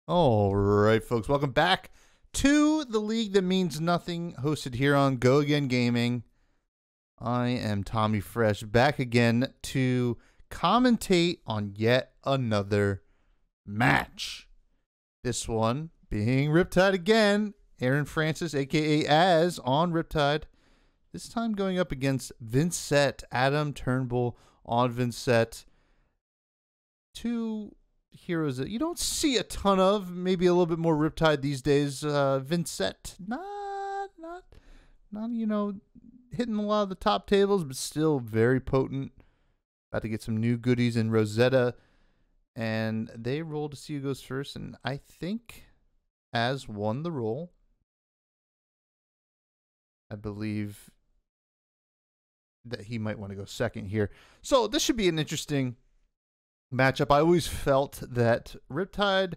All right, folks, welcome back to the League That Means Nothing, hosted here on Go Again Gaming. I am Tommy Fresh, back again to commentate on yet another match. This one being Riptide again, Aaron Francis, aka Az, on Riptide. This time going up against Vynsett, Adam Turnbull on Vynsett. Two heroes that you don't see a ton of, maybe a little bit more Riptide these days. Vynsett, not hitting a lot of the top tables, but still very potent. About to get some new goodies in Rosetta, and they roll to see who goes first, and I think Az won the roll. I believe that he might want to go second here. So this should be an interesting matchup. I always felt that Riptide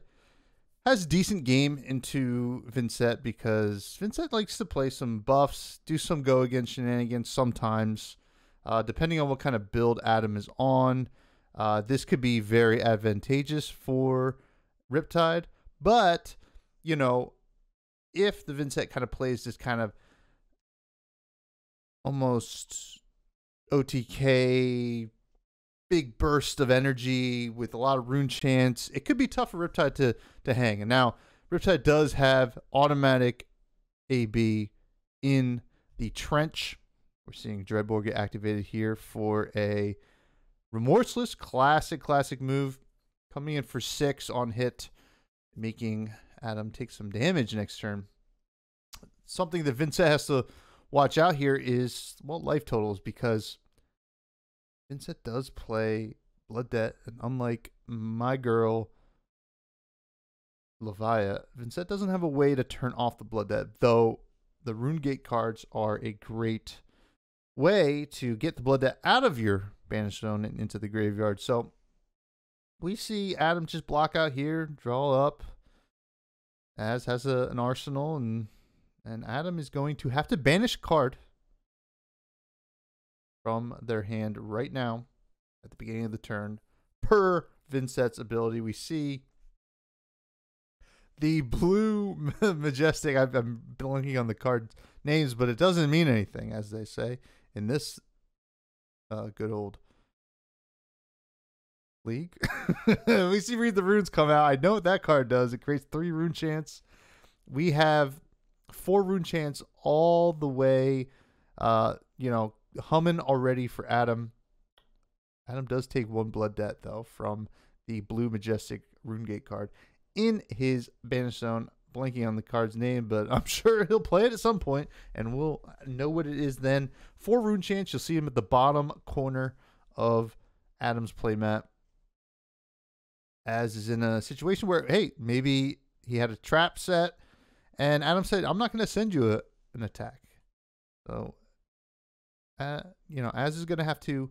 has a decent game into Vynsett because Vynsett likes to play some buffs, do some go against shenanigans sometimes, depending on what kind of build Adam is on. This could be very advantageous for Riptide, but if the Vynsett kind of plays this kind of almost OTK big burst of energy with a lot of rune chance, it could be tough for Riptide to hang. And now Riptide does have automatic AB in the trench. We're seeing Dreadbore get activated here for a remorseless classic move, coming in for 6 on hit, making Adam take some damage next turn. Something that Vynsett has to watch out here is, well, life totals, because Vynsett does play Blood Debt, and unlike my girl Levia, Vynsett doesn't have a way to turn off the Blood Debt, though the Rune Gate cards are a great way to get the Blood Debt out of your Banished Zone and into the graveyard. So we see Adam just block out here, draw up. Az has an arsenal, and Adam is going to have to banish a card from their hand right now at the beginning of the turn. Per Vynsett's ability, we see the blue majestic. I'm blanking on the card names, but it doesn't mean anything, as they say in this good old league. We see Read the Runes come out. I know what that card does. It creates 3 rune chance. We have 4 rune chance all the way, humming already for Adam. Adam does take 1 Blood Debt, though, from the blue majestic Rune Gate card in his Banished Zone. Blanking on the card's name, but I'm sure he'll play it at some point, and we'll know what it is then. 4 rune chance. You'll see him at the bottom corner of Adam's playmat. Az is in a situation where, hey, maybe he had a trap set, and Adam said, I'm not going to send you an attack. So, Az is going to have to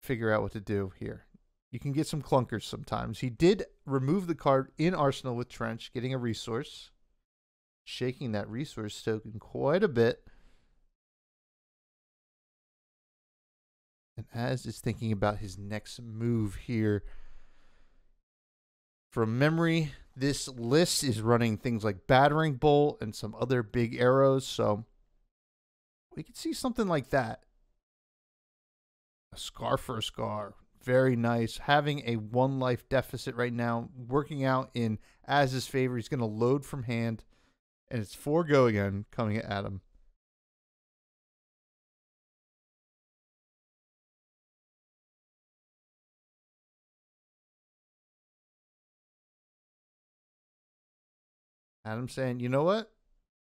figure out what to do here. You can get some clunkers sometimes. He did remove the card in Arsenal with Trench, getting a resource, shaking that resource token quite a bit. And Az is thinking about his next move here. From memory, this list is running things like Battering Bolt and some other big arrows, so we could see something like that. A Scar for a Scar. Very nice. Having a 1 life deficit right now, working out in Az's favor. He's going to load from hand, and it's 4 go again coming at Adam. Adam saying, you know what?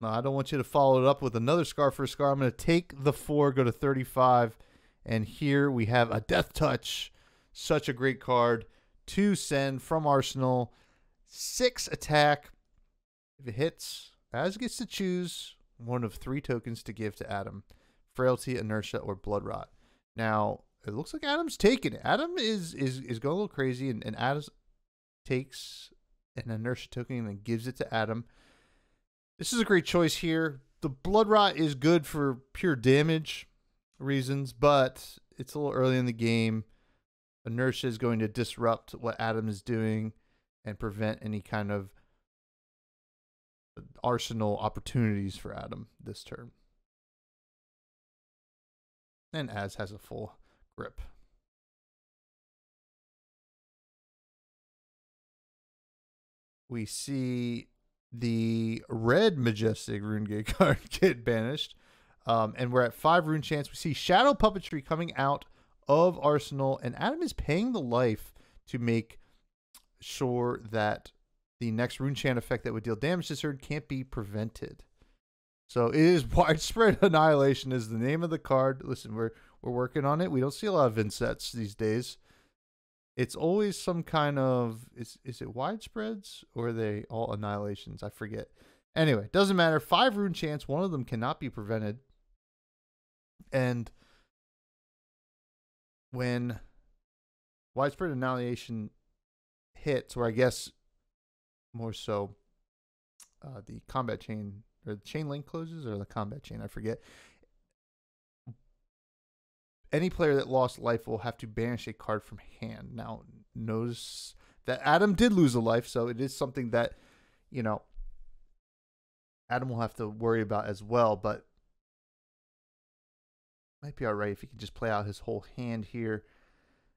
No, I don't want you to follow it up with another Scar for a Scar. I'm going to take the 4, go to 35. And here we have a Death Touch. Such a great card to send from Arsenal. 6 attack. If it hits, Az gets to choose one of 3 tokens to give to Adam. Frailty, Inertia, or Blood Rot. Now, it looks like Adam's taking it. Adam is going a little crazy, and Adam takes an Inertia token and then gives it to Adam. This is a great choice here. The Blood Rot is good for pure damage reasons, but it's a little early in the game. Inertia is going to disrupt what Adam is doing. and prevent any kind of arsenal opportunities for Adam this turn. And Az has a full grip. We see the red Majestic Runegate card get banished. And we're at 5 rune chance. We see Shadow Puppetry coming out of Arsenal, and Adam is paying the life to make sure that the next rune chant effect that would deal damage to this herd can't be prevented. So it is Widespread Annihilation is the name of the card. Listen, we're working on it. We don't see a lot of Vynsetts these days. It's always some kind of, is it widespreads or are they all annihilations? I forget. Anyway, doesn't matter. 5 rune chance. One of them cannot be prevented. And when Widespread Annihilation hits, or I guess more so the combat chain, or the chain link closes, or the combat chain, I forget. Any player that lost life will have to banish a card from hand. Now, notice that Adam did lose a life, so it is something that, you know, Adam will have to worry about as well, but might be all right if he can just play out his whole hand here.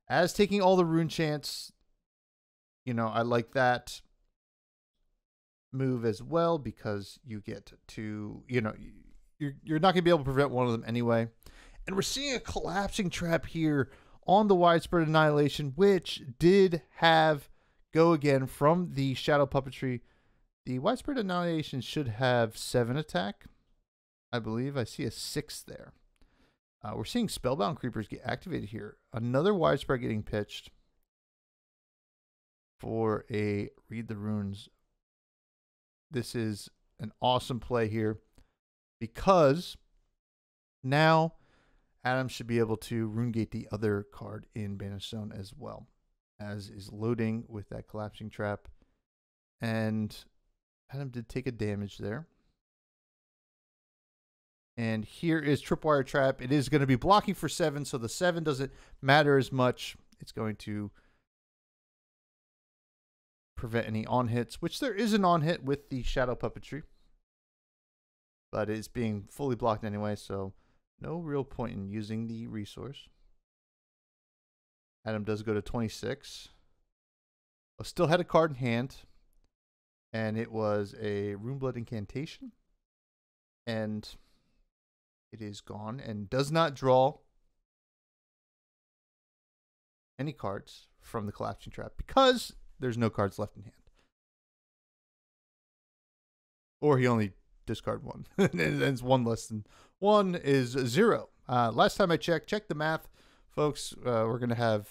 As taking all the rune chants, you know, I like that move as well because you get to, you know, you're not going to be able to prevent one of them anyway. And we're seeing a collapsing trap here on the Widespread Annihilation, which did have go again from the Shadow Puppetry. The Widespread Annihilation should have 7 attack, I believe. I see a 6 there. We're seeing Spellbound Creepers get activated here. Another Widespread getting pitched for a Read the Runes. This is an awesome play here because now Adam should be able to RuneGate the other card in Banish Zone as well, as is loading with that Collapsing Trap. And Adam did take a damage there. And here is Tripwire Trap. It is going to be blocking for 7, so the 7 doesn't matter as much. It's going to prevent any on-hits, which there is an on-hit with the Shadow Puppetry. But it's being fully blocked anyway, so no real point in using the resource. Adam does go to 26. Still had a card in hand, and it was a Runeblood Incantation. And it is gone and does not draw any cards from the Collapsing Trap because there's no cards left in hand. Or he only discard 1. And it's 1 less than 1 is 0. Last time I checked the math, folks. We're going to have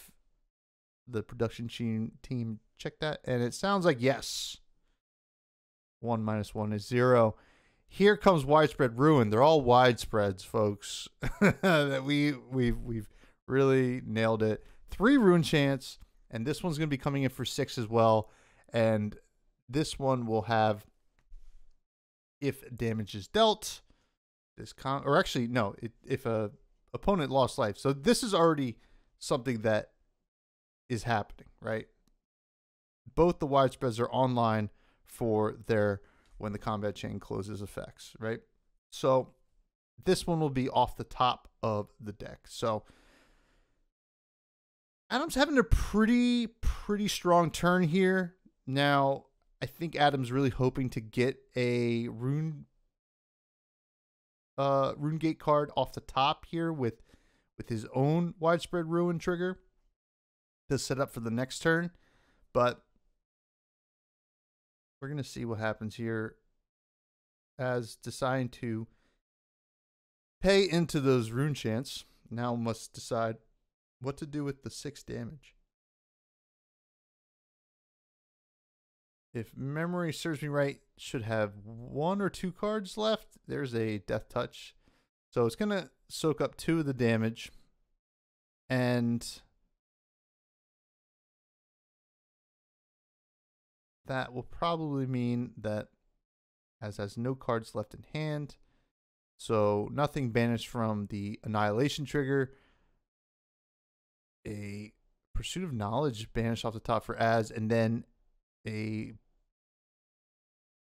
the production team check that. And it sounds like yes. 1 minus 1 is 0. Here comes Widespread Ruin. They're all widespreads, folks. We've really nailed it. 3 rune chance, and this one's going to be coming in for 6 as well. And this one will have, if damage is dealt, or actually no, if a opponent lost life. So this is already something that is happening, right? Both the widespreads are online for their when the combat chain closes effects, right? So this one will be off the top of the deck. So Adam's having a pretty strong turn here. Now, I think Adam's really hoping to get a RuneGate card off the top here with his own Widespread Ruin trigger to set up for the next turn. But we're going to see what happens here as deciding to pay into those rune chants. Now must decide what to do with the 6 damage. If memory serves me right, should have 1 or 2 cards left. There's a Death Touch. So it's going to soak up 2 of the damage. And that will probably mean that Az has no cards left in hand. So nothing banished from the Annihilation trigger. A Pursuit of Knowledge banished off the top for Az. And then a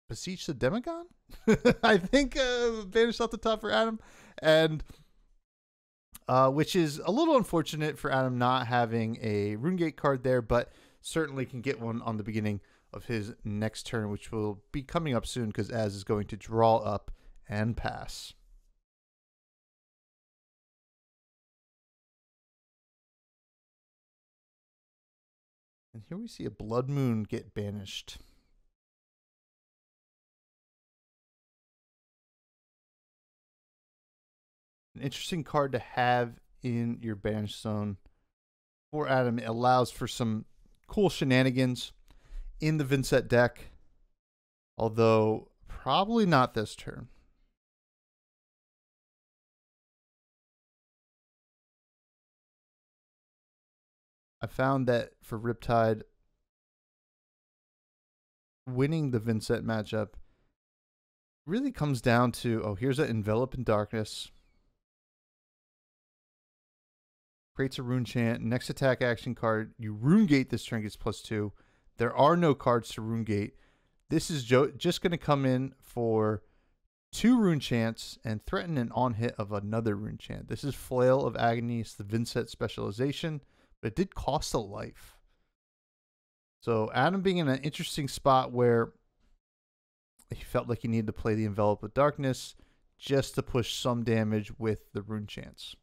Beseech the Demagon. I think banished off the top for Adam, and which is a little unfortunate for Adam not having a RuneGate card there, but certainly can get one on the beginning of his next turn, which will be coming up soon because Az is going to draw up and pass. And here we see a Blood Moon get banished. An interesting card to have in your banish zone for Adam. It allows for some cool shenanigans in the Vynsett deck, although probably not this turn. I found that for Riptide, winning the Vynsett matchup really comes down to, oh, here's an Envelop in Darkness. Creates a rune chant. Next attack action card, you RuneGate this turn, gets +2. There are no cards to RuneGate. This is just going to come in for 2 rune chants and threaten an on hit of another rune chant. This is Flail of Agony. It's the Vynsett specialization, but it did cost a life. So Adam being in an interesting spot where he felt like he needed to play the Envelop of Darkness just to push some damage with the rune chants.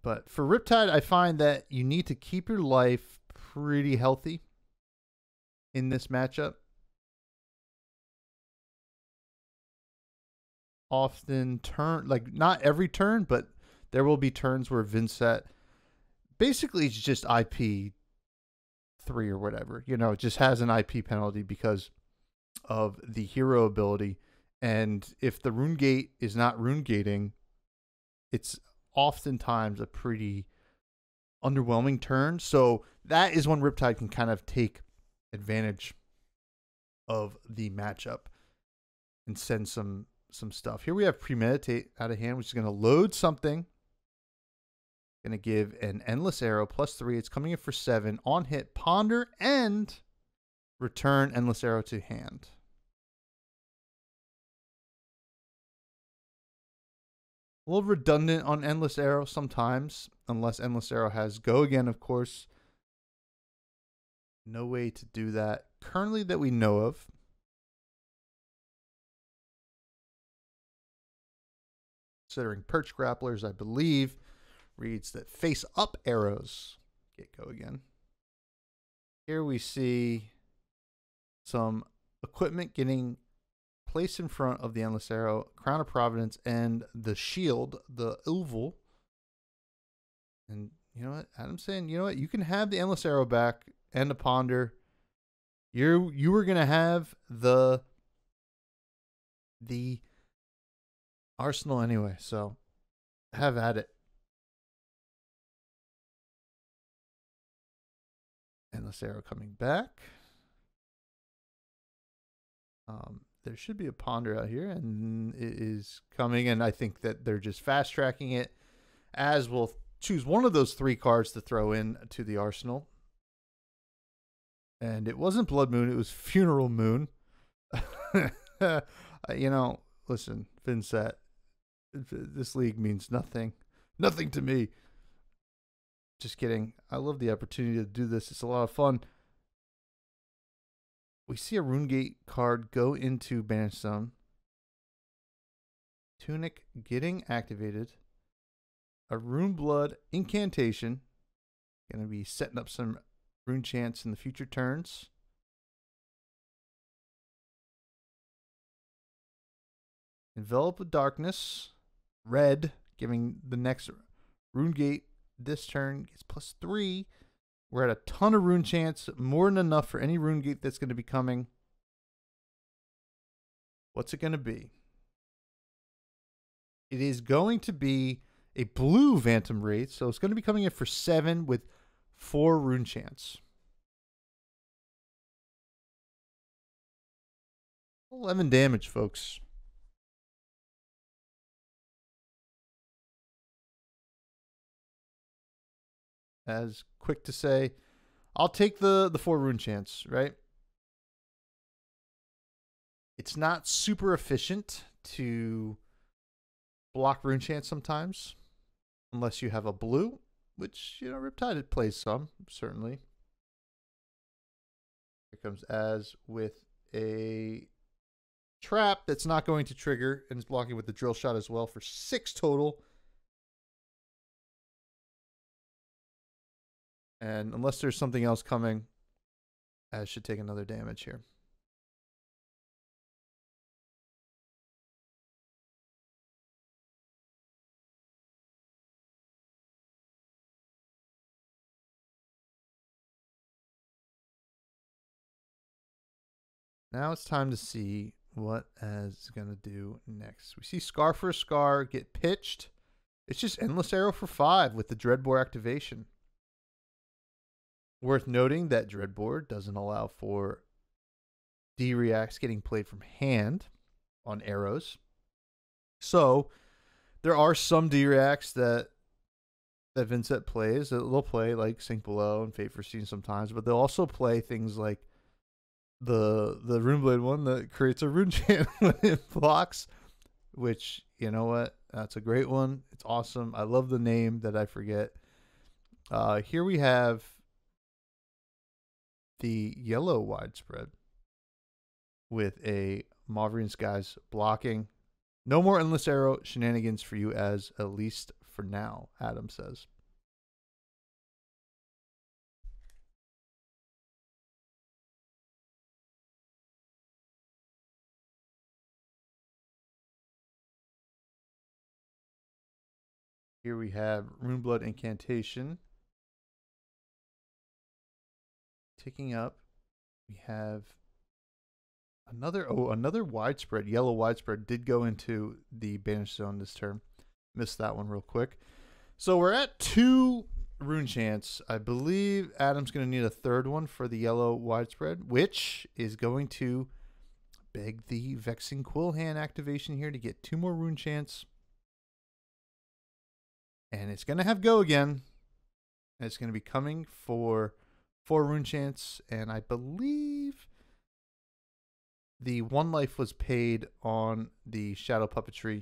But for Riptide, I find that you need to keep your life pretty healthy in this matchup. Often like not every turn, but there will be turns where Vynsett basically it's just IP 3 or whatever. You know, it just has an IP penalty because of the hero ability. And if the RuneGate is not RuneGating, it's oftentimes a pretty underwhelming turn. So that is when Riptide can kind of take advantage of the matchup and send some stuff. Here we have Premeditate out of hand, which is going to load something. Going to give an Endless Arrow +3. It's coming in for 7. On hit, ponder and return Endless Arrow to hand. A little redundant on Endless Arrow sometimes, unless Endless Arrow has Go Again, of course. No way to do that currently that we know of. Considering Perch Grapplers, I believe, reads that face up arrows get Go Again. Here we see some equipment getting placed in front of the Endless Arrow, Crown of Providence, and the shield, the oval. And you know what? Adam's saying, you know what? You can have the Endless Arrow back and the ponder. You were gonna have the arsenal anyway, so have at it. Endless Arrow coming back. There should be a ponder out here, and it is coming, and I think that they're just fast tracking it, as we'll choose one of those 3 cards to throw in to the arsenal. And it wasn't Blood Moon, it was Funeral Moon. You know, listen, Vynsett, this league means nothing. Nothing to me. Just kidding. I love the opportunity to do this. It's a lot of fun. We see a RuneGate card go into Banish Zone. Tunic getting activated. A Rune Blood incantation. Going to be setting up some rune chants in the future turns. Envelop of Darkness. Red, giving the next RuneGate this turn gets +3. We're at a ton of rune chants, more than enough for any RuneGate that's going to be coming. What's it going to be? It is going to be a blue Phantom Wraith, so it's going to be coming in for 7 with 4 rune chants. 11 damage, folks. as quick to say, I'll take the 4 rune chance, right? It's not super efficient to block rune chance sometimes, unless you have a blue, which, you know, Riptide plays some, certainly. Here comes as with a trap that's not going to trigger and is blocking with the drill shot as well for 6 total. And unless there's something else coming, Az should take another damage here. Now it's time to see what Az is going to do next. We see Scar for a Scar get pitched. It's just Endless Arrow for 5 with the Dreadbore activation. Worth noting that Dreadbore doesn't allow for D-reacts getting played from hand on arrows. So there are some D-reacts that Vynsett plays that they'll play, like Sink Below and Fate Foreseen sometimes, but they'll also play things like the Runeblade one that creates a rune chant when it blocks, which, you know what, that's a great one. It's awesome. I love the name that I forget. Here we have the yellow widespread with a Mauvrion Skies blocking. No more Endless Arrow shenanigans for you, Az, at least for now, Adam says. Here we have Runeblood Incantation. Ticking up, we have another widespread, yellow widespread did go into the Banished Zone this turn. Missed that one real quick. So we're at 2 rune chants. I believe Adam's going to need a third one for the yellow widespread, which is going to beg the Vexing Quillhand activation here to get 2 more rune chants. And it's going to have go again. And it's going to be coming for 4 rune chants, and I believe the 1 life was paid on the Shadow Puppetry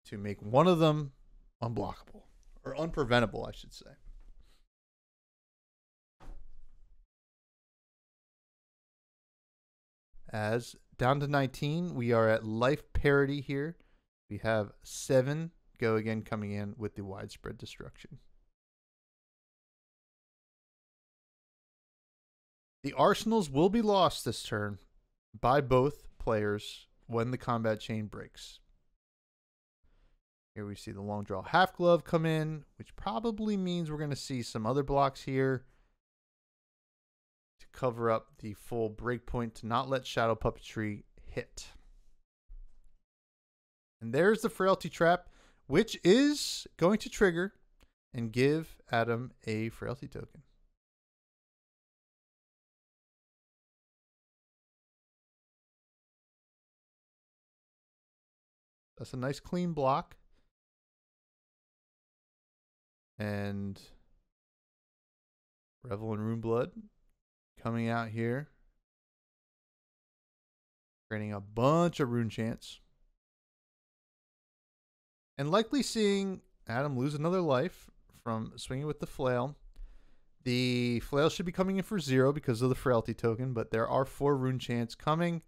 to make one of them unblockable, or unpreventable, I should say. As down to 19, we are at life parity here. We have 7 go again coming in with the widespread destruction. The arsenals will be lost this turn by both players when the combat chain breaks. Here we see the long draw half glove come in, which probably means we're going to see some other blocks here to cover up the full breakpoint to not let Shadow Puppetry hit. And there's the Frailty Trap, which is going to trigger and give Adam a Frailty token. That's a nice clean block. And Revel and Runeblood coming out here, creating a bunch of rune chants. And likely seeing Adam lose another life from swinging with the flail. The flail should be coming in for 0 because of the Frailty token, but there are 4 rune chants coming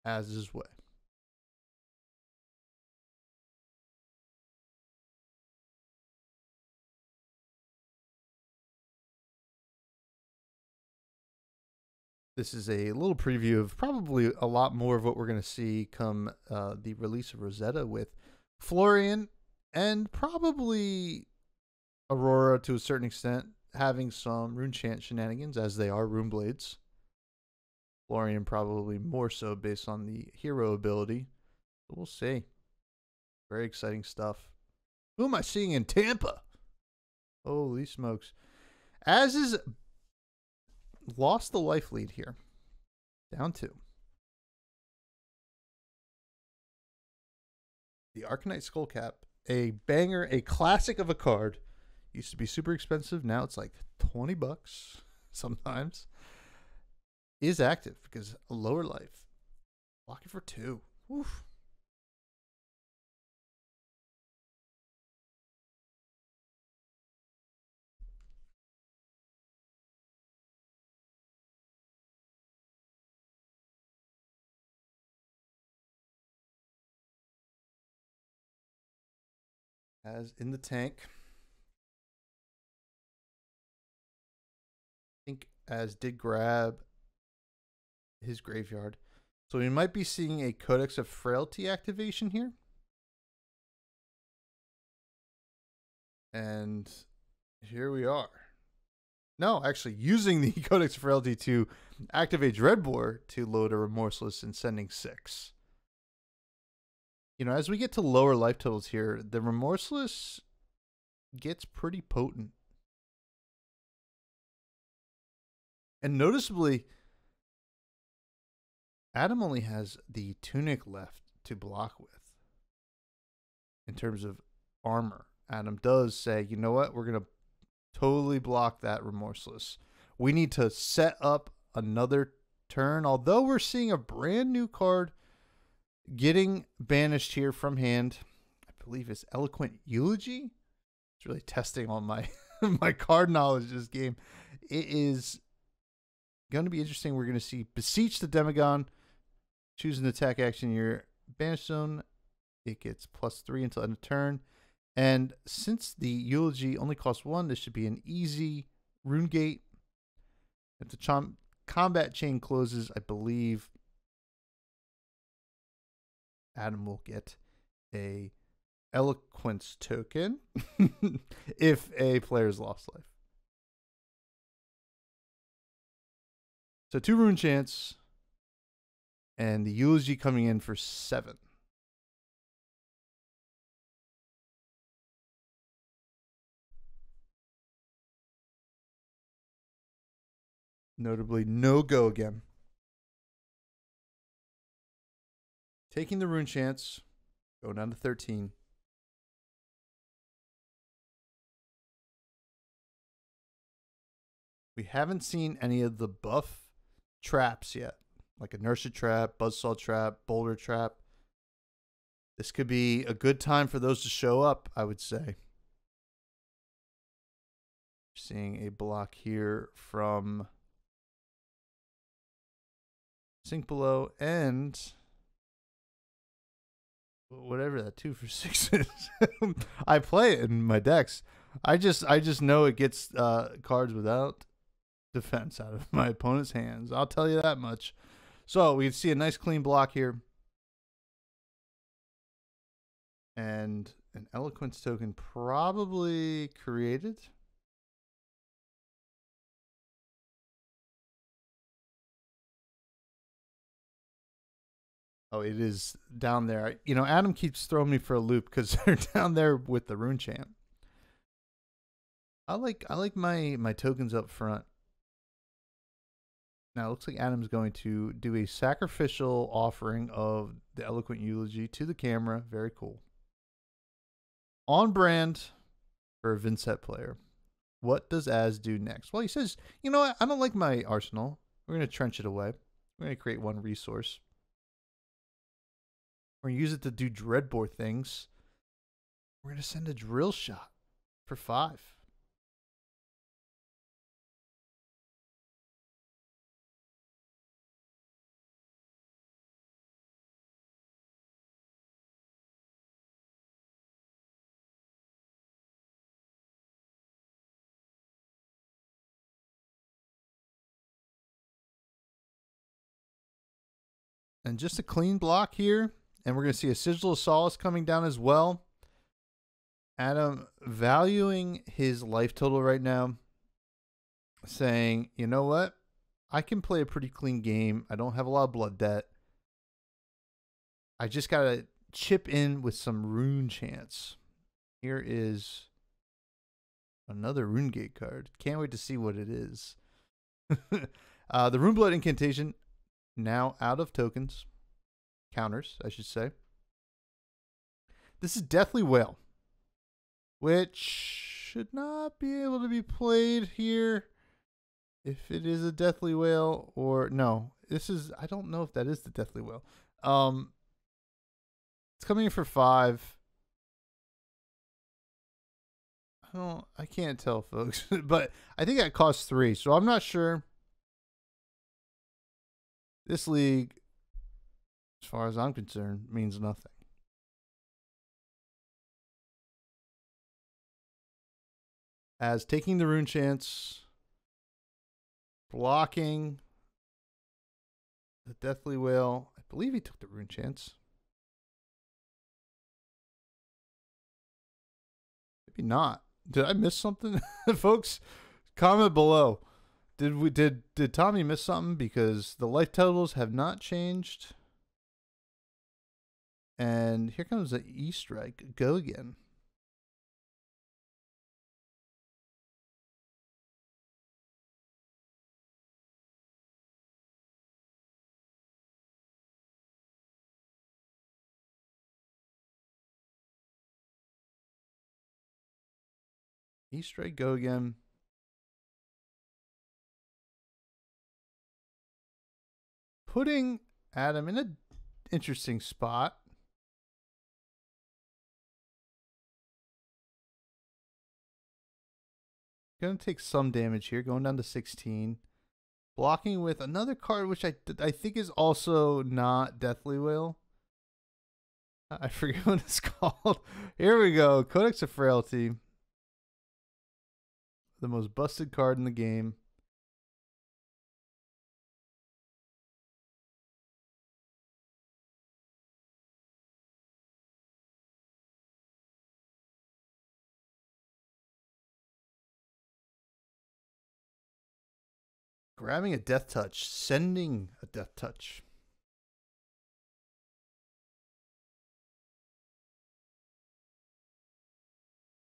as his way. This is a little preview of probably a lot more of what we're going to see come the release of Rosetta with Florian and probably Aurora to a certain extent having some rune chant shenanigans, as they are rune blades. Florian probably more so based on the hero ability. But we'll see. Very exciting stuff. Who am I seeing in Tampa? Holy smokes. Az is lost the life lead here. Down 2. The Arcanite Skullcap a banger, a classic of a card. Used to be super expensive. Now it's like $20 sometimes. Is active because lower life. Lock it for 2. Oof. As in the tank. I think as did grab his graveyard. So we might be seeing a Codex of Frailty activation here. And here we are. No, actually using the Codex of Frailty to activate Dreadbore to load a Remorseless and sending 6. You know, as we get to lower life totals here, the Remorseless gets pretty potent. And noticeably, Adam only has the Tunic left to block with. In terms of armor, Adam does say, you know what, we're going to totally block that Remorseless. We need to set up another turn, although we're seeing a brand new card getting banished here from hand. I believe it's Eloquent Eulogy. It's really testing on my my card knowledge this game. It is going to be interesting. We're going to see Beseech the Demagon. Choose an attack action in your banish zone. It gets +3 until end of turn. And since the Eulogy only costs 1, this should be an easy Rune Gate. If the combat chain closes, I believe Adam will get a Eloquence token if a player's lost life. So 2 rune chance, and the Eulogy coming in for 7. Notably, no go again. Taking the rune chance, go down to 13. We haven't seen any of the buff traps yet, like Inertia Trap, Buzzsaw Trap, Boulder Trap. This could be a good time for those to show up, I would say. Seeing a block here from Sink Below and whatever that 2 for 6 is. I play it in my decks. I just know it gets cards without defense out of my opponent's hands. I'll tell you that much. So we see a nice clean block here. And an Eloquence token probably created. Oh, it is down there. You know, Adam keeps throwing me for a loop because they're down there with the rune chant. I like my tokens up front. Now it looks like Adam's going to do a sacrificial offering of the Eloquent Eulogy to the camera. Very cool. On brand for a Vynsett player. What does Az do next? Well, he says, you know what? I don't like my arsenal. We're going to trench it away. We're going to create 1 resource. We're going to use it to do Dreadbore things. We're going to send a Drill Shot for 5. And just a clean block here. And we're going to see a Sigil of Solace coming down as well. Adam valuing his life total right now. Saying, you know what? I can play a pretty clean game. I don't have a lot of blood debt. I just got to chip in with some rune chance. Here is another Rune Gate card. Can't wait to see what it is. The Rune Blood Incantation now out of tokens. Counters, I should say. This is Deathly Wail. which should not be able to be played here. If it is a Deathly Whale or no, this is, I don't know if that is the Deathly Whale. It's coming in for 5. I can't tell, folks, but I think that costs 3, so I'm not sure. This league, as far as I'm concerned, means nothing. As taking the rune chance, blocking the Deathly Whale. I believe he took the rune chance. Maybe not. Did I miss something? Folks, comment below. Did Tommy miss something? Because the life totals have not changed. And here comes the E-Strike. Go again. E-Strike, go again. Putting Adam in an interesting spot. Going to take some damage here, going down to 16. Blocking with another card, which I think is also not Deathly Whale. I forget what it's called. Here we go. Codex of Frailty. The most busted card in the game. Grabbing a Death Touch. Sending a Death Touch.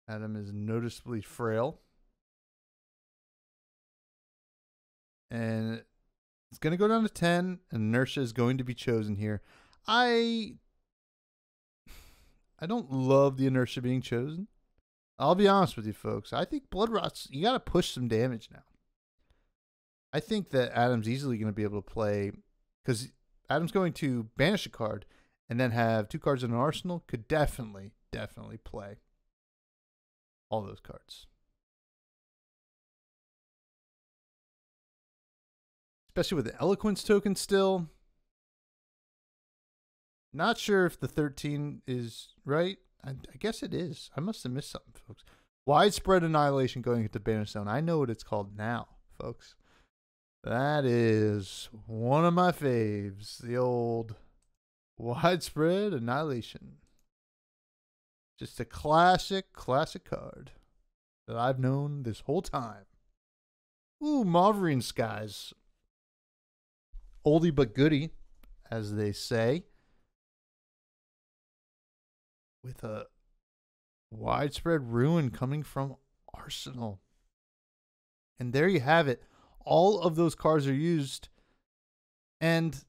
Adam is noticeably frail. And it's going to go down to 10. And Inertia is going to be chosen here. I don't love the Inertia being chosen. I'll be honest with you, folks. I think Blood Rot's, you got to push some damage now. I think that Adam's easily going to be able to play, because Adam's going to banish a card and then have 2 cards in an arsenal. Could definitely play all those cards. Especially with the Eloquence token still. Not sure if the 13 is right. I guess it is. I must have missed something, folks. Widespread Annihilation going into Banish Zone. I know what it's called now, folks. That is one of my faves. The old Widespread Annihilation. Just a classic card that I've known this whole time. Ooh, Mauvrion Skies. Oldie but goodie, as they say. With a Widespread Ruin coming from Arsenal. And there you have it. All of those cards are used. And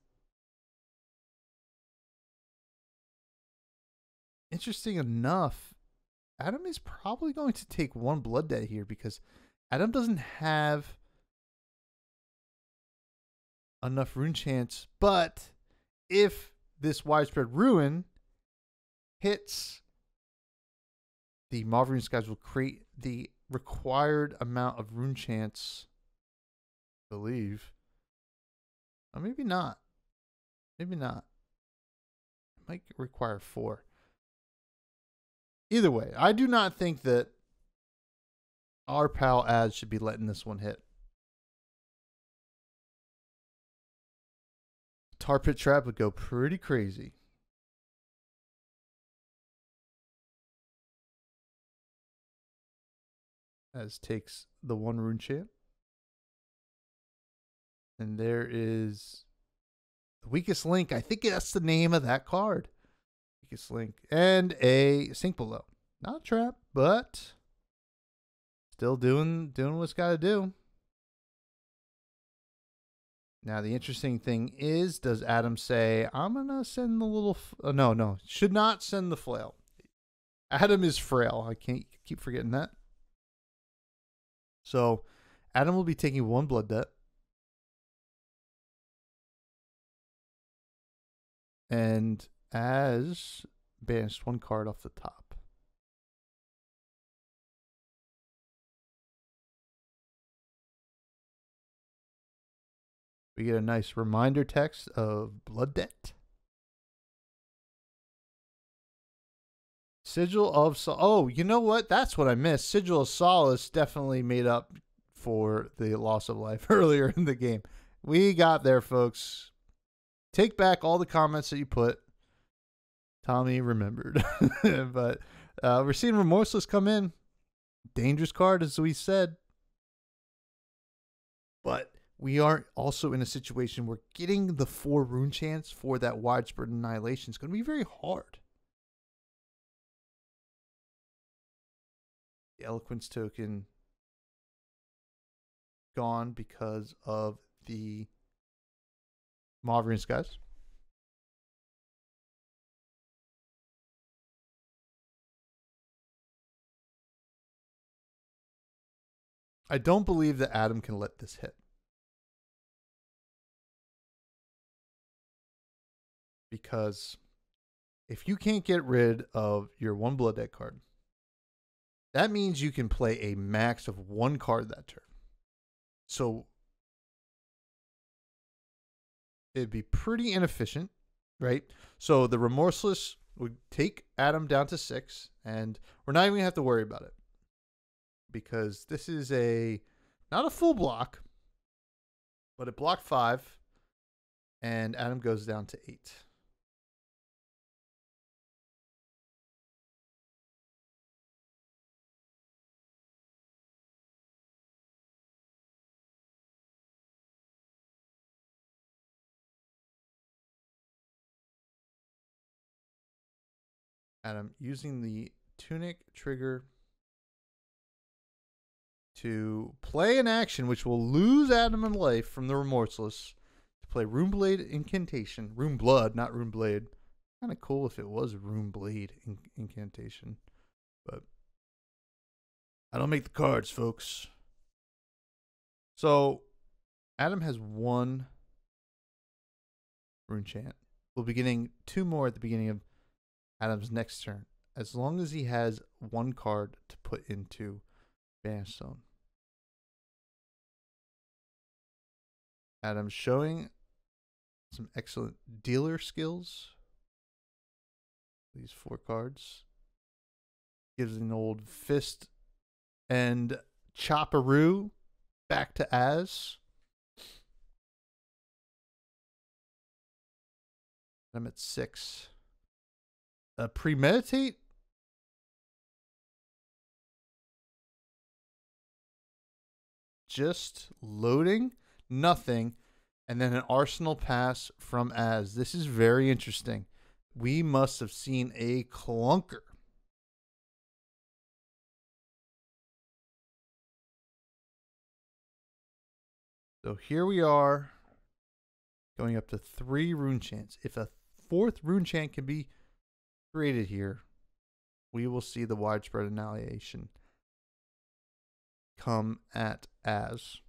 interesting enough, Adam is probably going to take 1 Blood Debt here, because Adam doesn't have enough rune chance. But if this Widespread Ruin hits, the Mauvrion Skies will create the required amount of rune chance, I believe. Or maybe not. Maybe not. It might require 4. Either way, I do not think that our pal Ad should be letting this one hit. Tar Pit Trap would go pretty crazy. As takes the 1 rune champ. And there is the Weakest Link. I think that's the name of that card. Weakest Link. And a Sink Below. Not a trap, but still doing what's got to do. Now, the interesting thing is, does Adam say, I'm going to send the little... no, should not send the flail. Adam is frail. I can't keep forgetting that. So Adam will be taking 1 blood debt. And as banished 1 card off the top. We get a nice reminder text of blood debt. Sigil of oh, you know what? That's what I missed. Sigil of Solace definitely made up for the loss of life earlier in the game. We got there, folks. Take back all the comments that you put. Tommy remembered. But we're seeing Remorseless come in. Dangerous card, as we said. But we are also in a situation where getting the 4 rune chance for that widespread annihilation is going to be very hard. The Eloquence token gone because of the Mauvrian Skies. I don't believe that Adam can let this hit. Because if you can't get rid of your 1 blood debt card, that means you can play a max of 1 card that turn. So it'd be pretty inefficient, right? So the Remorseless would take Adam down to 6, and we're not even going to have to worry about it. Because this is not a full block, but it blocked 5, and Adam goes down to 8. Adam using the Tunic trigger to play an action which will lose Adam in life from the Remorseless to play Runeblade Incantation. Runeblood, not Runeblade. Kind of cool if it was Runeblade Incantation. But I don't make the cards, folks. So Adam has 1 rune chant. We'll be getting 2 more at the beginning of Adam's next turn, as long as he has 1 card to put into Banish Zone. Adam's showing some excellent dealer skills. These 4 cards. Gives an old fist and chopperoo back to Az. I'm at 6. Premeditate. Just loading. Nothing. And then an Arsenal pass from Az. This is very interesting. We must have seen a clunker. So here we are. Going up to 3 rune chants. If a 4th rune chant can be created here, we will see the widespread annihilation come at Az.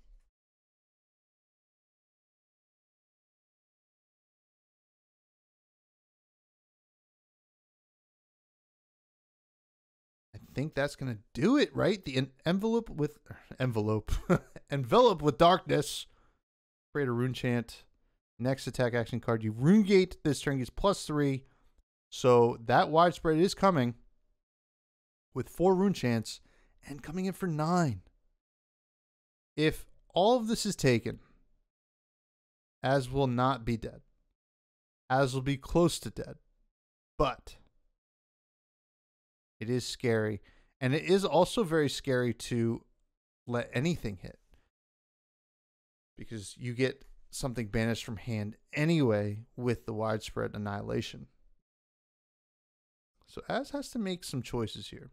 I think that's going to do it, right? The envelope with darkness. Create a rune chant. Next attack action card. You rune gate this turn gets +3. So that widespread is coming with 4 rune chants and coming in for 9. If all of this is taken, Az will not be dead. Az will be close to dead. But it is scary. And it is also very scary to let anything hit. Because you get something banished from hand anyway with the widespread annihilation. So Az has to make some choices here.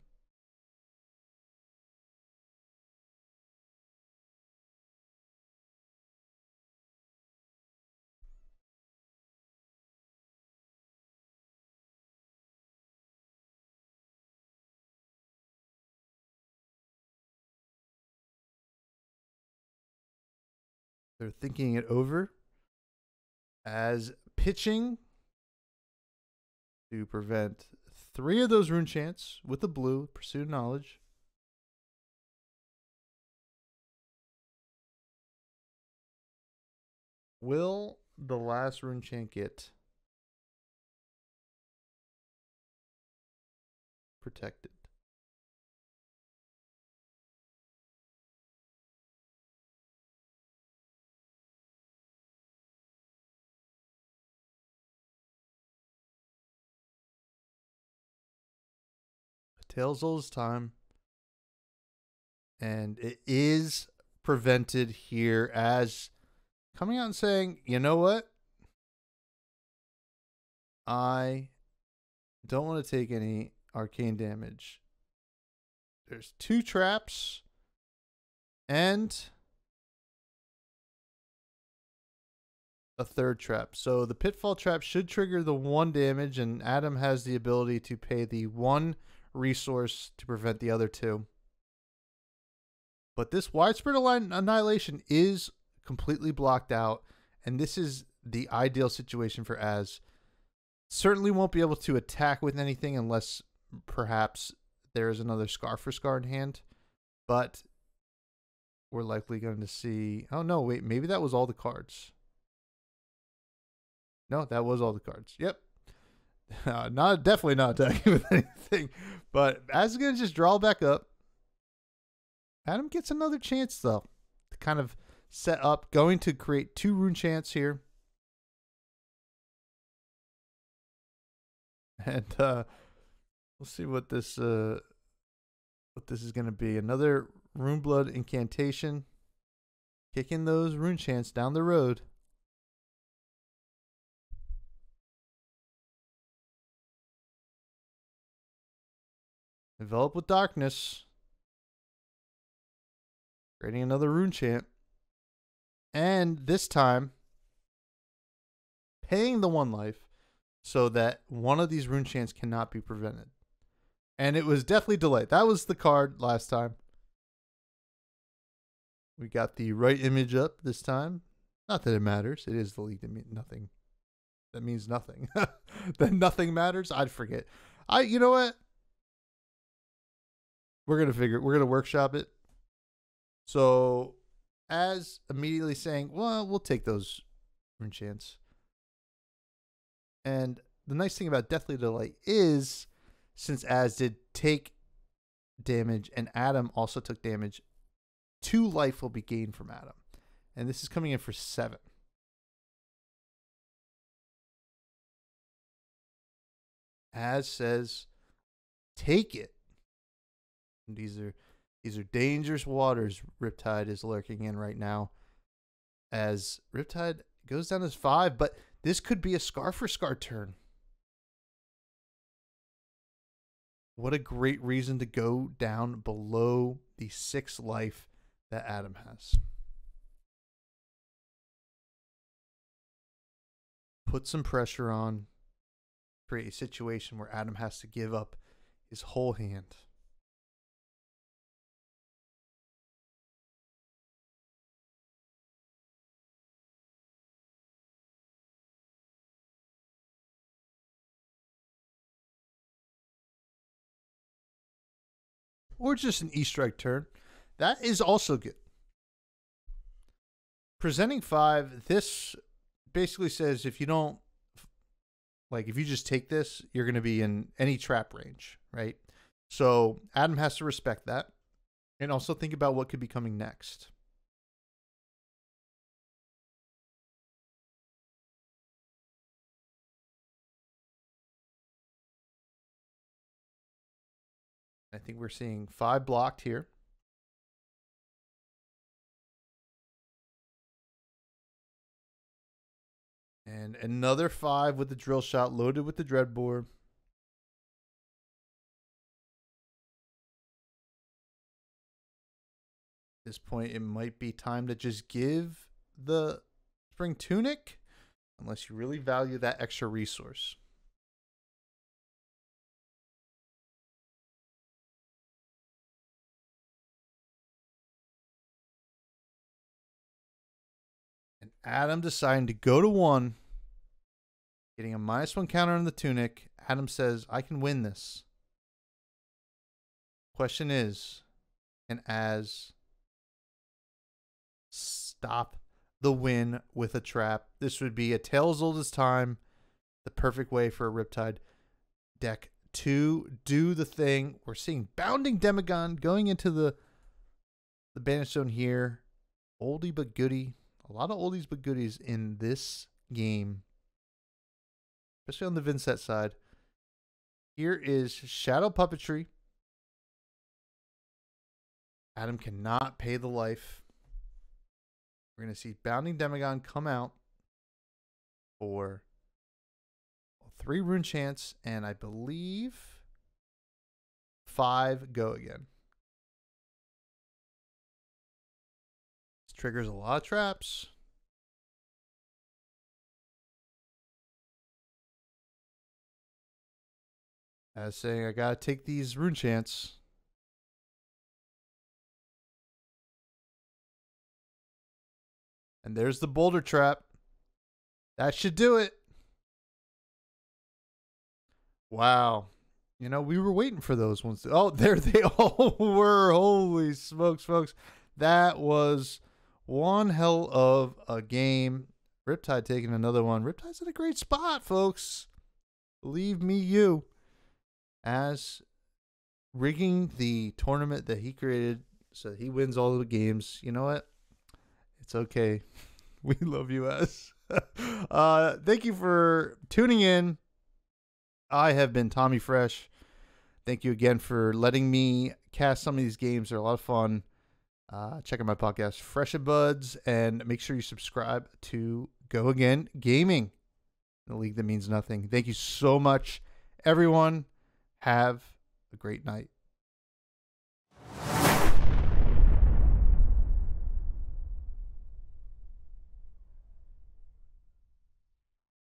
They're thinking it over as pitching to prevent 3 of those rune chants with the blue, Pursuit of Knowledge. Will the last rune chant get protected? Tails all his time. And it is prevented here as coming out and saying, you know what? I don't want to take any arcane damage. There's 2 traps and a 3rd trap. So the pitfall trap should trigger the 1 damage, and Adam has the ability to pay the 1 resource to prevent the other 2. But this widespread annihilation is completely blocked out, and this is the ideal situation for Az. Certainly won't be able to attack with anything unless perhaps there is another Scar for Scar in hand. But we're likely going to see... Oh, no, wait. Maybe that was all the cards. No, that was all the cards. Yep. Definitely not attacking with anything. But Az is going to just draw back up. Adam gets another chance, though, to kind of set up. Going to create 2 rune chants here. And we'll see what this is going to be. Another Rune Blood incantation. Kicking those rune chants down the road. Envelop with Darkness. Creating another rune chant. And this time, paying the 1 life so that one of these rune chants cannot be prevented. And it was definitely delayed. That was the card last time. We got the right image up this time. Not that it matters. It is the league that means nothing. That means nothing. That nothing matters. I'd forget. You know what? We're gonna workshop it. So, Az immediately saying, well, we'll take those rune chants. And the nice thing about Deathly Delight is, since Az did take damage and Adam also took damage, 2 life will be gained from Adam. And this is coming in for 7. Az says, take it. And these are dangerous waters Riptide is lurking in right now. As Riptide goes down as 5, but this could be a Scar for Scar turn. What a great reason to go down below the 6 life that Adam has. Put some pressure on. Create a situation where Adam has to give up his whole hand. Or just an E-Strike turn. That is also good. Presenting 5, this basically says if you don't, like if you just take this, you're going to be in any trap range, right? So Adam has to respect that and also think about what could be coming next. I think we're seeing 5 blocked here. And another 5 with the drill shot loaded with the Dreadbore. At this point, it might be time to just give the Spring Tunic, unless you really value that extra resource. Adam deciding to go to 1, getting a -1 counter on the Tunic. Adam says, I can win this. Question is, can Az stop the win with a trap? This would be a tale as old as time. The perfect way for a Riptide deck to do the thing. We're seeing Bounding Demagon going into the Banish Zone here. Oldie but goodie. A lot of oldies but goodies in this game, especially on the Vynsett side. Here is Shadow Puppetry. Adam cannot pay the life. We're going to see Bounding Demagon come out for 3 rune chance, and I believe 5 go again. This triggers a lot of traps. As saying, I gotta take these rune chance. And there's the boulder trap. That should do it. Wow. You know, we were waiting for those ones. Oh, there they all were. Holy smokes, folks. That was one hell of a game. Riptide taking another one. Riptide's in a great spot, folks. Believe me, you. As rigging the tournament that he created so he wins all the games. You know what? It's okay. We love you, Az. Thank you for tuning in. I have been Tommy Fresh. Thank you again for letting me cast some of these games. They're a lot of fun. Check out my podcast, Fresh and Buds, and make sure you subscribe to Go Again Gaming, the league that means nothing. Thank you so much, everyone. Have a great night.